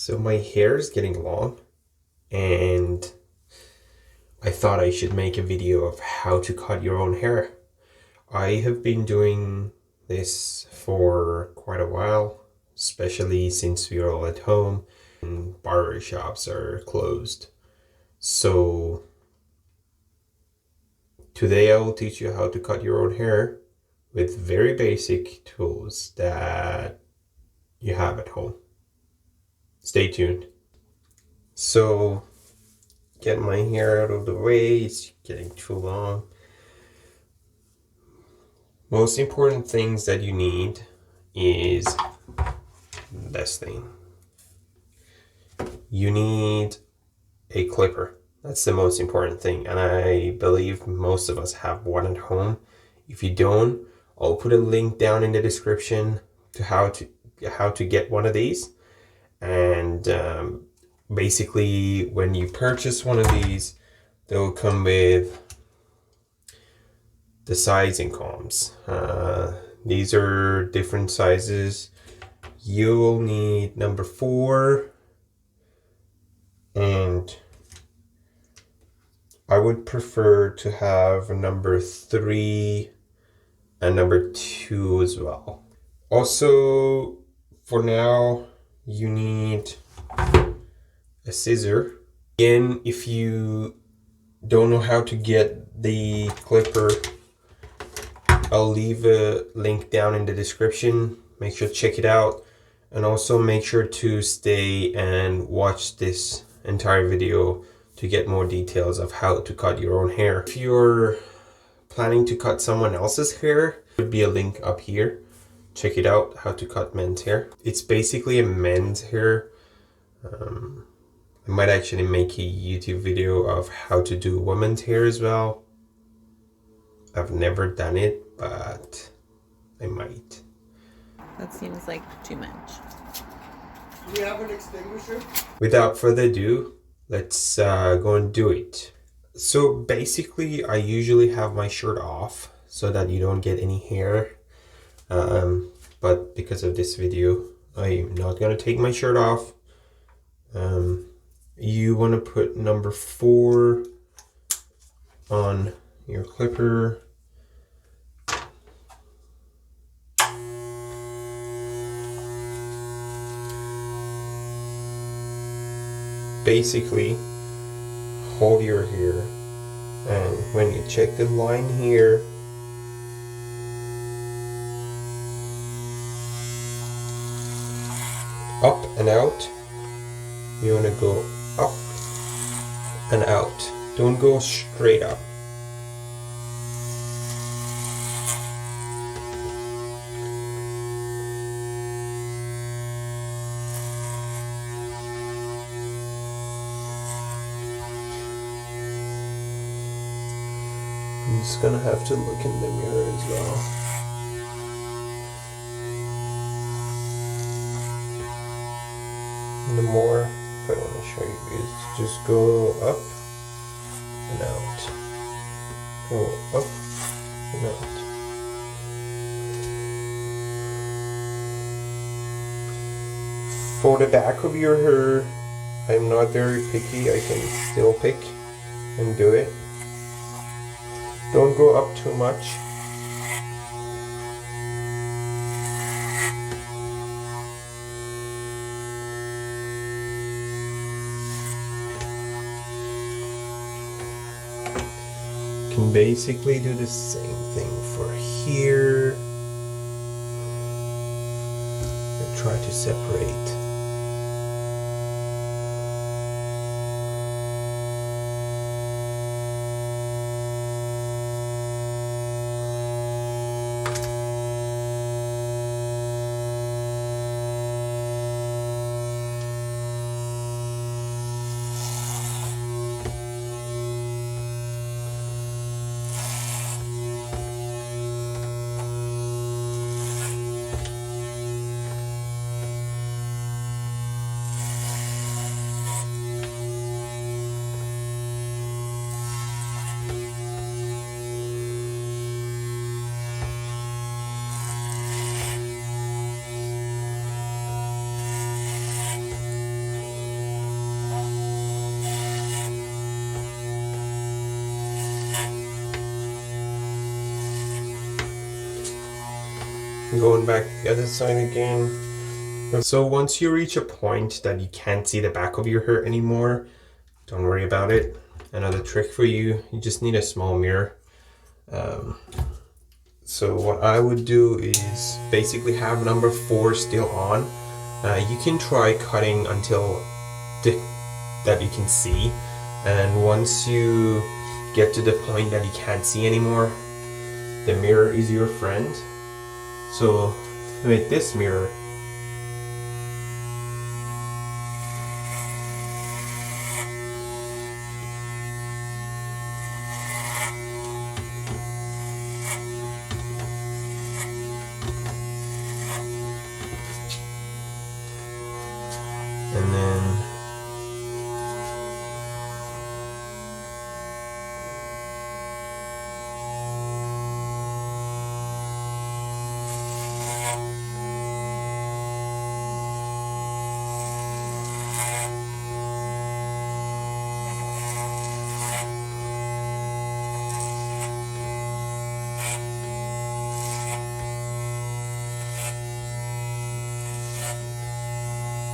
So my hair is getting long, and I thought I should make a video of how to cut your own hair. I have been doing this for quite a while, especially since we are all at home and barber shops are closed. So today I will teach you how to cut your own hair with very basic tools that you have at home. Stay tuned. So get my hair out of the way, it's getting too long. Most important things that you need is this thing. You need a clipper. That's the most important thing, and I believe most of us have one at home. If you don't, I'll put a link down in the description to how to get one of these. And basically, when you purchase one of these, they'll come with the sizing combs. These are different sizes. You'll need number 4, and I would prefer to have a number 3 and number 2 as well. Also, for now, you need a scissor. Again, if you don't know how to get the clipper, I'll leave a link down in the description. Make sure to check it out, and also make sure to stay and watch this entire video to get more details of how to cut your own hair. If you're planning to cut someone else's hair, there would be a link up here. Check it out, how to cut men's hair. It's basically a men's hair. I might actually make a YouTube video of how to do women's hair as well. I've never done it, but I might. That seems like too much. Do you have an extinguisher? Without further ado, let's go and do it. So basically, I usually have my shirt off so that you don't get any hair. But because of this video, I'm not gonna take my shirt off. You want to put number 4 on your clipper. Basically, hold your hair, and when you check the line here, up and out, you want to go up and out. Don't go straight up. I'm just gonna have to look in the mirror as well. The more, if I want to show you, is just go up and out. Go up and out. For the back of your hair, I'm not very picky. I can still pick and do it. Don't go up too much. You can basically do the same thing for here. And try to separate. going back the other side again. So once you reach a point that you can't see the back of your hair anymore, don't worry about it. Another trick for you, you just need a small mirror. So what I would do is basically have number 4 still on. You can try cutting until that you can see, and once you get to the point that you can't see anymore, the mirror is your friend. So with this mirror, and then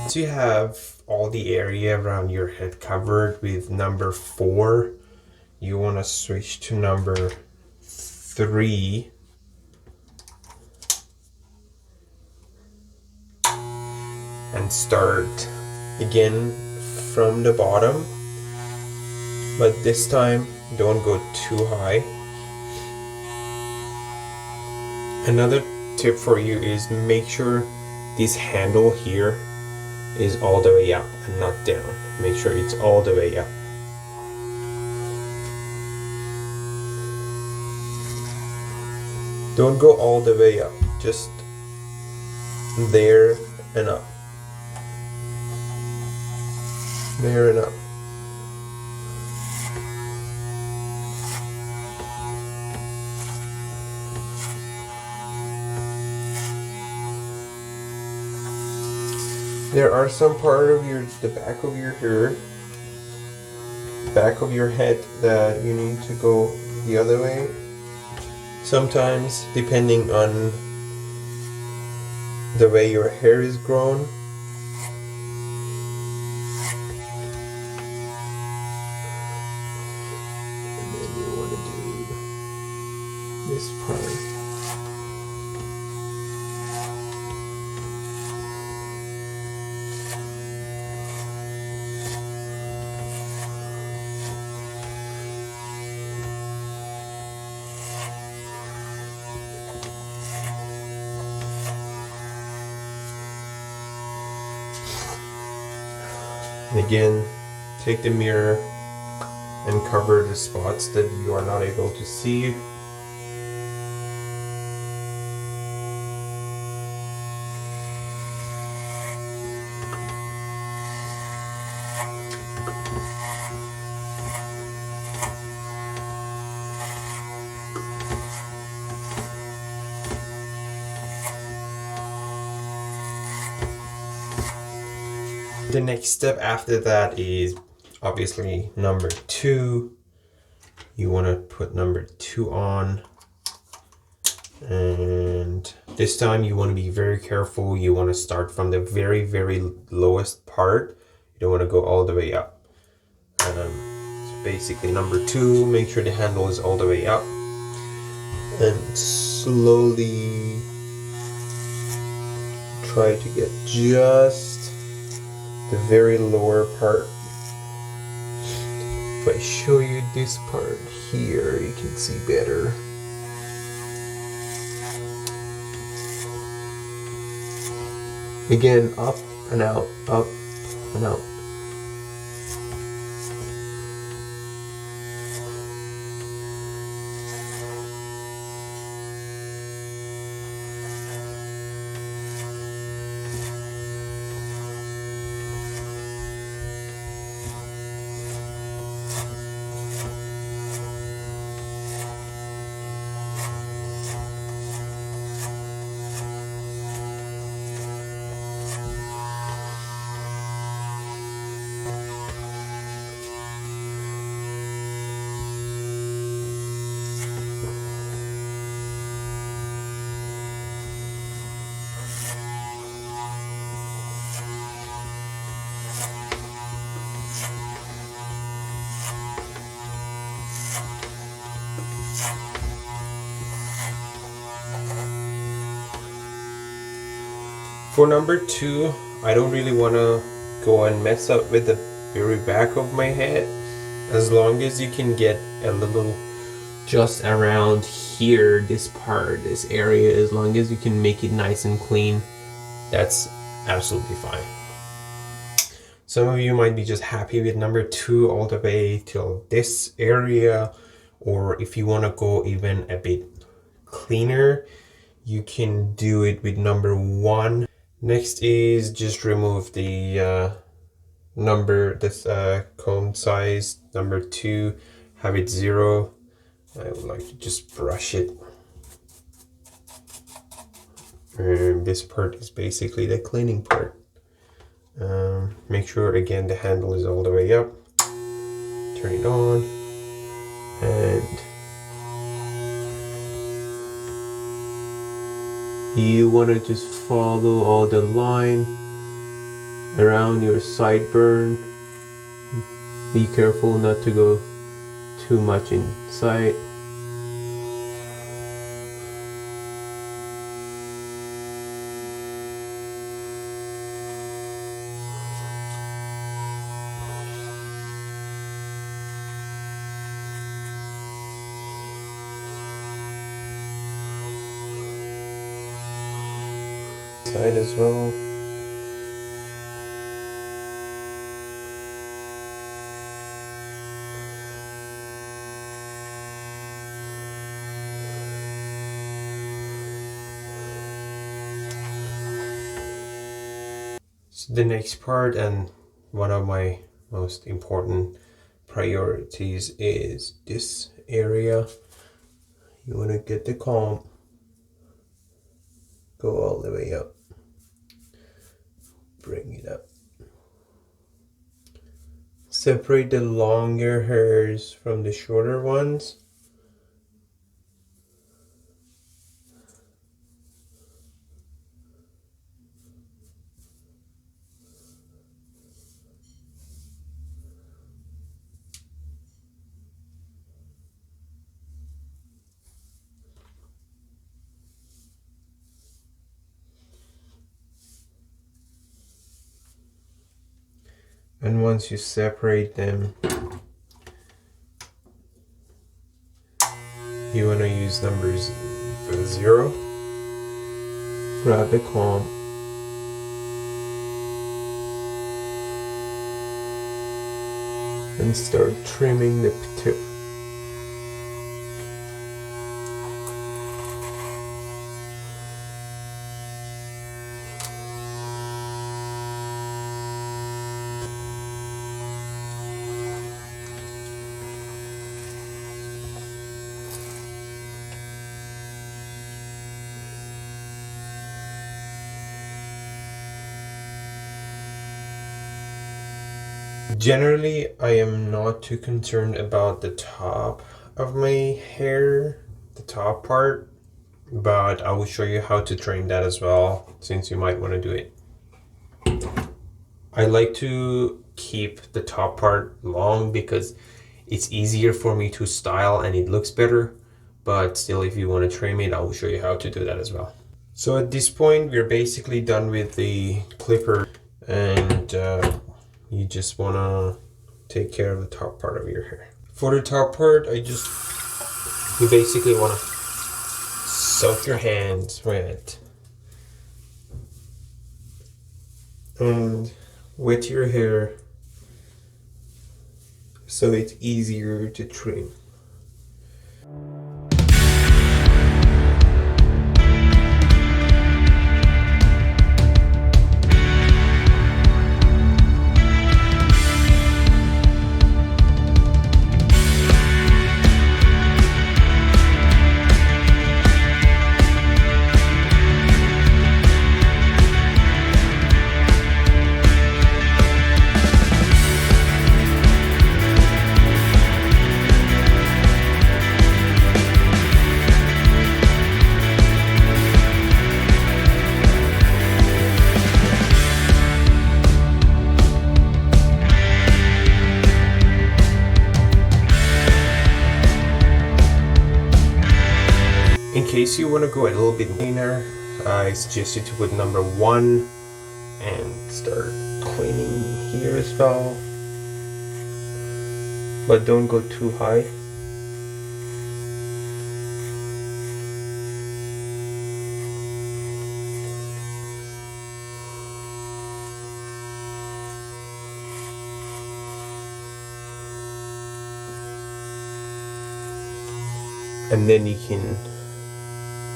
once you have all the area around your head covered with number 4, you want to switch to number 3. And start again from the bottom, but this time don't go too high. Another tip for you is make sure this handle here is all the way up and not down. Make sure it's all the way up. Don't go all the way up, just there and up. There and up. There are some part of the back of your hair, back of your head that you need to go the other way. Sometimes, depending on the way your hair is grown, and then you want to do this part. And again, take the mirror and cover the spots that you are not able to see. The next step after that is obviously number 2. You want to put number 2 on, and this time you want to be very careful. You want to start from the very, very lowest part. You don't want to go all the way up. So basically number 2, make sure the handle is all the way up, and slowly try to get just the very lower part. If I show you this part here, you can see better. Again, up and out, up and out. For number 2, I don't really want to go and mess up with the very back of my head. As long as you can get a little just around here, this part, this area, as long as you can make it nice and clean, that's absolutely fine. Some of you might be just happy with number 2 all the way till this area, or if you want to go even a bit cleaner, you can do it with number 1. Next is just remove the comb size. Number 2, have it 0. I would like to just brush it. And this part is basically the cleaning part. Make sure again the handle is all the way up. Turn it on, and you want to just follow all the line around your sideburn. Be careful not to go too much inside. Side as well. So the next part, and one of my most important priorities, is this area. You want to get the comb, go all the way up, bring it up. Separate the longer hairs from the shorter ones. And once you separate them, you want to use numbers 0. Grab the comb, and start trimming the tip. Generally, I am not too concerned about the top of my hair, the top part, but I will show you how to trim that as well, since you might want to do it. I like to keep the top part long because it's easier for me to style and it looks better, but still, if you want to trim it, I will show you how to do that as well. So at this point, we're basically done with the clipper, and you just want to take care of the top part of your hair. For the top part, you basically want to soak your hands with and wet your hair so it's easier to trim. In case you want to go a little bit cleaner, I suggest you to put number 1 and start cleaning here as well. But don't go too high. And then you can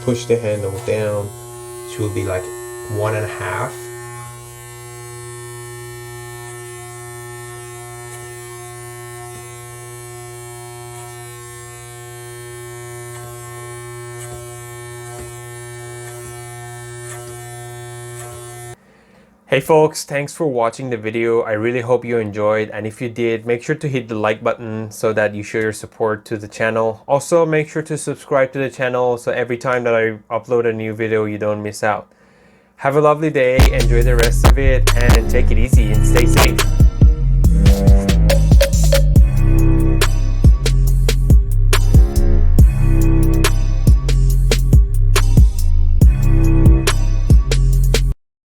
push the handle down, which will be like 1.5. Hey folks, thanks for watching the video. I really hope you enjoyed, and if you did, make sure to hit the like button so that you show your support to the channel. Also, make sure to subscribe to the channel so every time that I upload a new video, you don't miss out. Have a lovely day, enjoy the rest of it, and take it easy and stay safe.